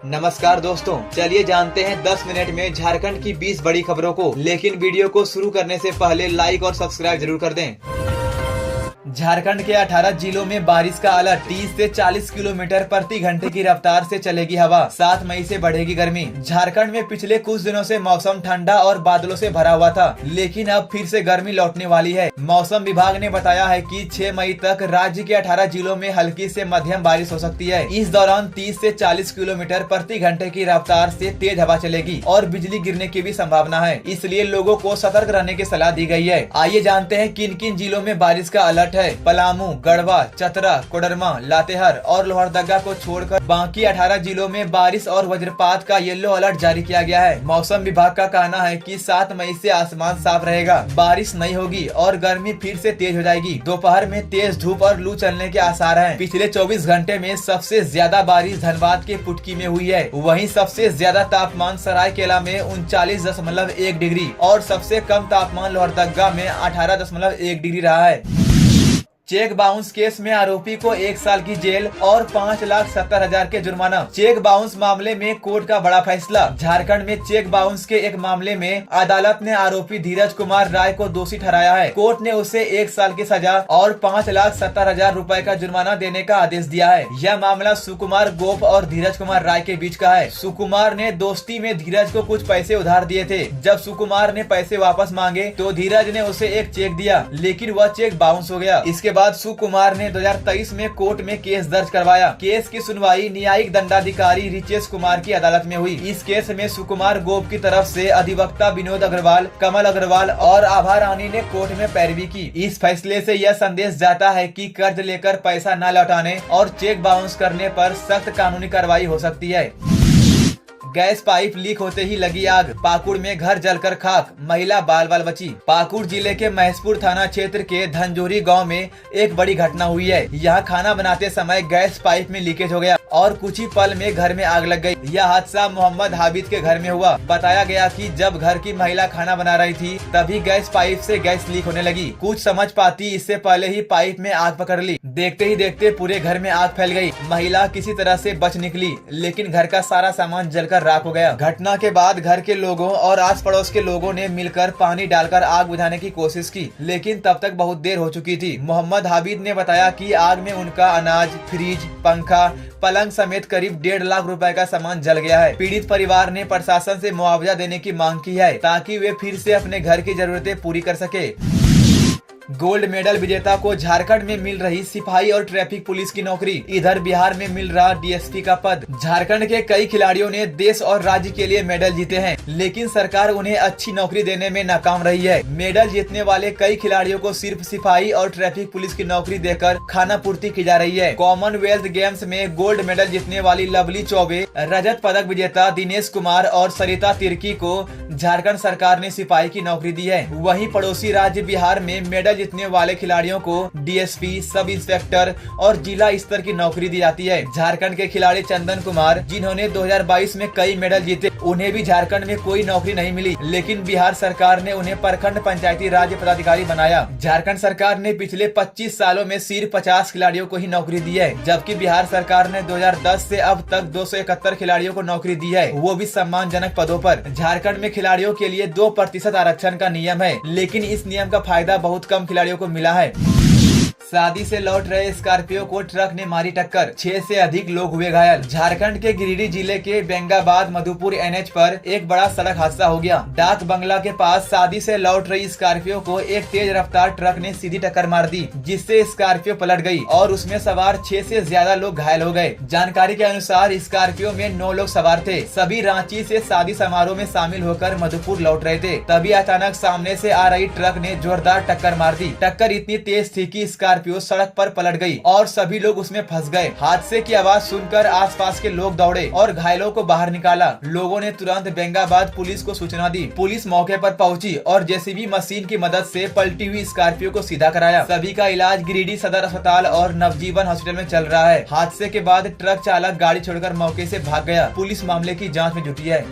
नमस्कार दोस्तों, चलिए जानते हैं 10 मिनट में झारखंड की 20 बड़ी खबरों को। लेकिन वीडियो को शुरू करने से पहले लाइक और सब्सक्राइब जरूर कर दें। झारखंड के 18 जिलों में बारिश का अलर्ट। 30 से 40 किलोमीटर प्रति घंटे की रफ्तार से चलेगी हवा। 7 मई से बढ़ेगी गर्मी। झारखंड में पिछले कुछ दिनों से मौसम ठंडा और बादलों से भरा हुआ था, लेकिन अब फिर से गर्मी लौटने वाली है। मौसम विभाग ने बताया है कि 6 मई तक राज्य के 18 जिलों में हल्की से मध्यम बारिश हो सकती है। इस दौरान 30 से 40 किलोमीटर प्रति घंटे की रफ्तार से तेज हवा चलेगी और बिजली गिरने की भी संभावना है, इसलिए लोगों को सतर्क रहने की सलाह दी गई है। आइए जानते हैं किन किन जिलों में बारिश का अलर्ट है। पलामू, गढ़वा, चतरा, कोडरमा, लातेहार और लोहरदगा को छोड़कर बाकी 18 जिलों में बारिश और वज्रपात का येलो अलर्ट जारी किया गया है। मौसम विभाग का कहना है कि 7 मई से आसमान साफ रहेगा, बारिश नहीं होगी और गर्मी फिर से तेज हो जाएगी। दोपहर में तेज धूप और लू चलने के आसार हैं। पिछले 24 घंटे में सबसे ज्यादा बारिश धनबाद के पुटकी में हुई है। वहीं सबसे ज्यादा तापमान सरायकेला में 39.1 डिग्री और सबसे कम तापमान लोहरदगा में 18.1 डिग्री रहा है। चेक बाउंस केस में आरोपी को 1 साल की जेल और 5,70,000 के जुर्माना। चेक बाउंस मामले में कोर्ट का बड़ा फैसला। झारखंड में चेक बाउंस के एक मामले में अदालत ने आरोपी धीरज कुमार राय को दोषी ठहराया है। कोर्ट ने उसे 1 साल की सजा और 5,70,000 रुपए का जुर्माना देने का आदेश दिया है। यह मामला सुकुमार गोप और धीरज कुमार राय के बीच का है। सुकुमार ने दोस्ती में धीरज को कुछ पैसे उधार दिए थे। जब सुकुमार ने पैसे वापस मांगे तो धीरज ने उसे एक चेक दिया, लेकिन वह चेक बाउंस हो गया। इसके बाद सुकुमार ने 2023 में कोर्ट में केस दर्ज करवाया। केस की सुनवाई न्यायिक दंडाधिकारी रिचेश कुमार की अदालत में हुई। इस केस में सुकुमार गोप की तरफ से अधिवक्ता विनोद अग्रवाल, कमल अग्रवाल और आभा रानी ने कोर्ट में पैरवी की। इस फैसले से यह संदेश जाता है कि कर्ज लेकर पैसा न लौटाने और चेक बाउंस करने पर सख्त कानूनी कार्रवाई हो सकती है। गैस पाइप लीक होते ही लगी आग। पाकुड़ में घर जलकर खाक, महिला बाल बाल बची। पाकुड़ जिले के महसपुर थाना क्षेत्र के धनजोरी गांव में एक बड़ी घटना हुई है। यहाँ खाना बनाते समय गैस पाइप में लीकेज हो गया और कुछ ही पल में घर में आग लग गई। यह हादसा मोहम्मद हाबिद के घर में हुआ। बताया गया कि जब घर की महिला खाना बना रही थी तभी गैस पाइप से गैस लीक होने लगी। कुछ समझ पाती इससे पहले ही पाइप में आग पकड़ ली। देखते ही देखते पूरे घर में आग फैल गई। महिला किसी तरह से बच निकली, लेकिन घर का सारा सामान जलकर राख हो गया। घटना के बाद घर के लोगों और आस पड़ोस के लोगों ने मिलकर पानी डालकर आग बुझाने की कोशिश की, लेकिन तब तक बहुत देर हो चुकी थी। मोहम्मद हाबिद ने बताया कि आग में उनका अनाज, फ्रिज, पंखा, पलंग समेत करीब 1.5 लाख रुपए का सामान जल गया है। पीड़ित परिवार ने प्रशासन से मुआवजा देने की मांग की है ताकि वे फिर से अपने घर की जरूरतें पूरी कर सके। गोल्ड मेडल विजेता को झारखंड में मिल रही सिपाही और ट्रैफिक पुलिस की नौकरी। इधर बिहार में मिल रहा डीएसपी का पद। झारखंड के कई खिलाड़ियों ने देश और राज्य के लिए मेडल जीते हैं, लेकिन सरकार उन्हें अच्छी नौकरी देने में नाकाम रही है। मेडल जीतने वाले कई खिलाड़ियों को सिर्फ सिपाही और ट्रैफिक पुलिस की नौकरी देकर खाना पूर्ति की जा रही है। कॉमनवेल्थ गेम्स में गोल्ड मेडल जीतने वाली लवली चौबे, रजत पदक विजेता दिनेश कुमार और सरिता तिर्की को झारखंड सरकार ने सिपाही की नौकरी दी है। वहीं पड़ोसी राज्य बिहार में मेडल जीतने वाले खिलाड़ियों को डीएसपी, सब इंस्पेक्टर और जिला स्तर की नौकरी दी जाती है। झारखंड के खिलाड़ी चंदन कुमार, जिन्होंने 2022 में कई मेडल जीते, उन्हें भी झारखंड में कोई नौकरी नहीं मिली, लेकिन बिहार सरकार ने उन्हें प्रखंड पंचायती राज पदाधिकारी बनाया। झारखंड सरकार ने पिछले 25 सालों में सिर्फ 50 खिलाड़ियों को ही नौकरी दी है, जबकि बिहार सरकार ने 2010 से अब तक 271 खिलाड़ियों को नौकरी दी है, वो भी सम्मानजनक पदों पर। झारखंड में खिलाड़ियों के लिए 2% आरक्षण का नियम है, लेकिन इस नियम का फायदा बहुत कम खिलाड़ियों को मिला है। शादी से लौट रहे स्कॉर्पियो को ट्रक ने मारी टक्कर, 6 से अधिक लोग हुए घायल। झारखंड के गिरिडीह जिले के बेंगाबाद मधुपुर एनएच पर एक बड़ा सड़क हादसा हो गया। डाक बंगला के पास शादी से लौट रही स्कॉर्पियो को एक तेज रफ्तार ट्रक ने सीधी टक्कर मार दी, जिससे स्कॉर्पियो पलट गई और उसमें सवार 6 से ज्यादा लोग घायल हो गए। जानकारी के अनुसार स्कॉर्पियो में 9 लोग सवार थे। सभी रांची से शादी समारोह में शामिल होकर मधुपुर लौट रहे थे। तभी अचानक सामने से आ रही ट्रक ने जोरदार टक्कर मार दी। टक्कर इतनी तेज थी कि स्कॉर्पियो सड़क पर पलट गई और सभी लोग उसमें फंस गए। हादसे की आवाज सुनकर आसपास के लोग दौड़े और घायलों को बाहर निकाला। लोगों ने तुरंत बेंगाबाद पुलिस को सूचना दी। पुलिस मौके पर पहुंची और जेसीबी मशीन की मदद से पलटी हुई स्कॉर्पियो को सीधा कराया। सभी का इलाज गिरिडीह सदर अस्पताल और नवजीवन हॉस्पिटल में चल रहा है। हादसे के बाद ट्रक चालक गाड़ी छोड़कर मौके से भाग गया। पुलिस मामले की जाँच में जुटी है।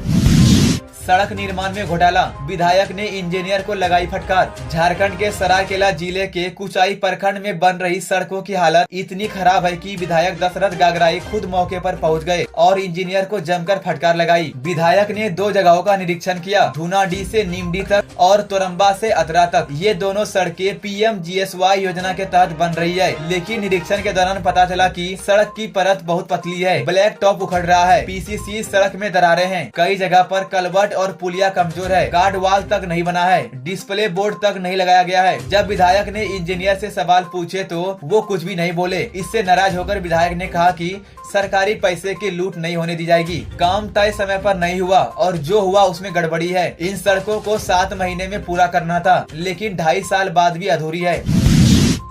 सड़क निर्माण में घोटाला, विधायक ने इंजीनियर को लगाई फटकार। झारखंड के सरायकेला जिले के कुचाई प्रखंड में बन रही सड़कों की हालत इतनी खराब है कि विधायक दशरथ गागराई खुद मौके पर पहुंच गए और इंजीनियर को जमकर फटकार लगाई। विधायक ने 2 जगहों का निरीक्षण किया, धूनाडीह से नीमडी तक और तोरंबा से अतरा तक। ये दोनों सड़कें PMGSY योजना के तहत बन रही है, लेकिन निरीक्षण के दौरान पता चला कि सड़क की परत बहुत पतली है, ब्लैक टॉप उखड़ रहा है, PCC सड़क में दरारें हैं, कई जगह पर कलवर्ट और पुलिया कमजोर है, गार्ड वाल तक नहीं बना है, डिस्प्ले बोर्ड तक नहीं लगाया गया है। जब विधायक ने इंजीनियर से सवाल पूछे तो वो कुछ भी नहीं बोले। इससे नाराज होकर विधायक ने कहा कि सरकारी पैसे की लूट नहीं होने दी जाएगी, काम तय समय पर नहीं हुआ और जो हुआ उसमें गड़बड़ी है। इन सड़कों को 7 महीने में पूरा करना था, लेकिन 2.5 साल बाद भी अधूरी है।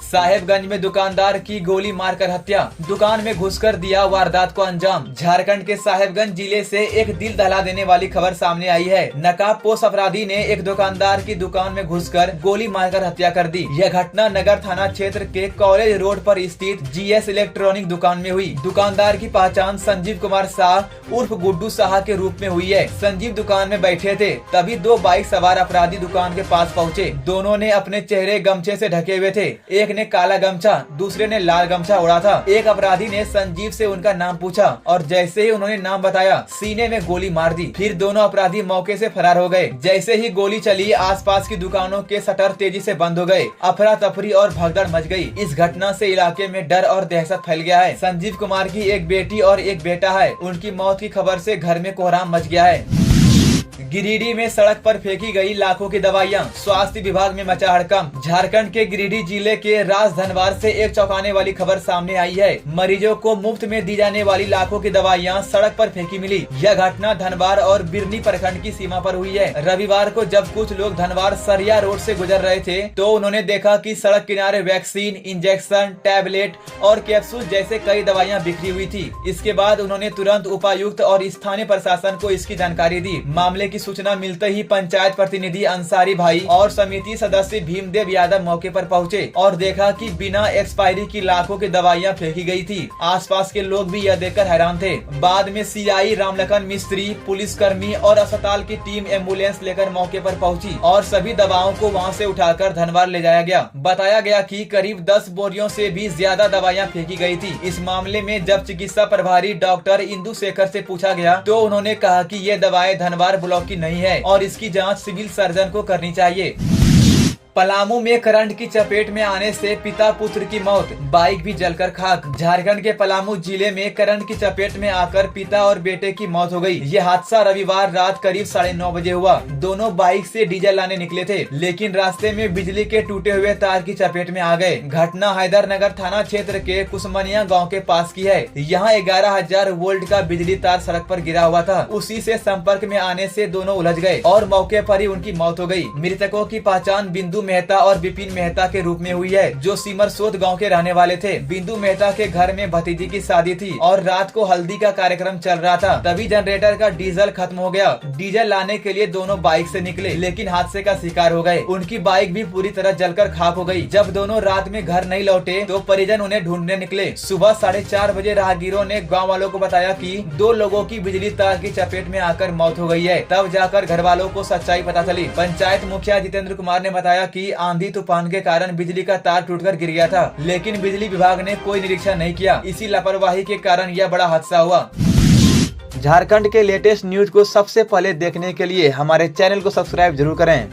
साहेबगंज में दुकानदार की गोली मारकर हत्या, दुकान में घुसकर दिया वारदात को अंजाम। झारखंड के साहेबगंज जिले से एक दिल दहला देने वाली खबर सामने आई है। नकाबपोश अपराधी ने एक दुकानदार की दुकान में घुसकर गोली मारकर हत्या कर दी। यह घटना नगर थाना क्षेत्र के कॉलेज रोड पर स्थित GS इलेक्ट्रॉनिक दुकान में हुई। दुकानदार की पहचान संजीव कुमार शाह उर्फ गुड्डू शाह के रूप में हुई है। संजीव दुकान में बैठे थे, तभी 2 बाइक सवार अपराधी दुकान के पास पहुँचे। दोनों ने अपने चेहरे गमछे से ढके हुए थे, एक ने काला गमछा, दूसरे ने लाल गमछा ओढ़ा था। एक अपराधी ने संजीव से उनका नाम पूछा और जैसे ही उन्होंने नाम बताया, सीने में गोली मार दी। फिर दोनों अपराधी मौके से फरार हो गए। जैसे ही गोली चली, आसपास की दुकानों के शटर तेजी से बंद हो गए, अफरा तफरी और भगदड़ मच गई। इस घटना से इलाके में डर और दहशत फैल गया है। संजीव कुमार की एक बेटी और एक बेटा है। उनकी मौत की खबर से घर में कोहराम मच गया है। गिरिडीह में सड़क पर फेंकी गई लाखों की दवाइयां, स्वास्थ्य विभाग में मचा हड़कंप। झारखंड के गिरिडीह जिले के राजधनवार से एक चौंकाने वाली खबर सामने आई है। मरीजों को मुफ्त में दी जाने वाली लाखों की दवाइयां सड़क पर फेंकी मिली। यह घटना धनवार और बिरनी प्रखंड की सीमा पर हुई है। रविवार को जब कुछ लोग धनवार सरिया रोड से गुजर रहे थे तो उन्होंने देखा कि सड़क किनारे वैक्सीन, इंजेक्शन, टैबलेट और कैप्सूल जैसे कई दवाइयां बिखरी हुई थी। इसके बाद उन्होंने तुरंत उपायुक्त और स्थानीय प्रशासन को इसकी जानकारी दी। मामले की सूचना मिलते ही पंचायत प्रतिनिधि अंसारी भाई और समिति सदस्य भीमदेव यादव मौके पर पहुंचे और देखा कि बिना एक्सपायरी की लाखों की दवाइयां फेंकी गई थी। आसपास के लोग भी यह देखकर हैरान थे। बाद में CI रामलखन मिस्त्री, पुलिसकर्मी और अस्पताल की टीम एम्बुलेंस लेकर मौके पर पहुंची और सभी दवाओं को वहां से उठाकर धनवार ले जाया गया। बताया गया कि करीब 10 बोरियों से भी ज्यादा दवाइयां फेंकी गई थी। इस मामले में जब चिकित्सा प्रभारी डॉक्टर इंदु शेखर से पूछा गया तो उन्होंने कहा कि ये दवाएं धनवार ब्लॉक की नहीं है और इसकी जांच सिविल सर्जन को करनी चाहिए। पलामू में करंट की चपेट में आने से पिता पुत्र की मौत, बाइक भी जलकर खाक। झारखंड के पलामू जिले में करंट की चपेट में आकर पिता और बेटे की मौत हो गई। ये हादसा रविवार रात करीब 9:30 बजे हुआ। दोनों बाइक से डीजल लाने निकले थे, लेकिन रास्ते में बिजली के टूटे हुए तार की चपेट में आ गए। घटना हैदरनगर थाना क्षेत्र के कुसमनिया गाँव के पास की है। यहाँ 11,000 वोल्ट का बिजली तार सड़क पर गिरा हुआ था। उसी से संपर्क में आने से दोनों उलझ गए और मौके पर ही उनकी मौत हो गई। मृतकों की पहचान बिंदु मेहता और विपिन मेहता के रूप में हुई है, जो सिमरसोद गांव के रहने वाले थे। बिंदु मेहता के घर में भतीजी की शादी थी और रात को हल्दी का कार्यक्रम चल रहा था। तभी जनरेटर का डीजल खत्म हो गया। डीजल लाने के लिए दोनों बाइक से निकले, लेकिन हादसे का शिकार हो गए। उनकी बाइक भी पूरी तरह जलकर खाक हो गई। जब दोनों रात में घर नहीं लौटे तो परिजन उन्हें ढूंढने निकले। सुबह 4:30 बजे राहगीरों ने गाँव वालों को बताया कि 2 लोगों की बिजली तार की चपेट में आकर मौत हो गई है। तब जाकर घर वालों को सच्चाई पता चली। पंचायत मुखिया जितेंद्र कुमार ने बताया कि आंधी तूफान के कारण बिजली का तार टूटकर गिर गया था, लेकिन बिजली विभाग ने कोई निरीक्षण नहीं किया। इसी लापरवाही के कारण यह बड़ा हादसा हुआ। झारखंड के लेटेस्ट न्यूज को सबसे पहले देखने के लिए हमारे चैनल को सब्सक्राइब जरूर करें।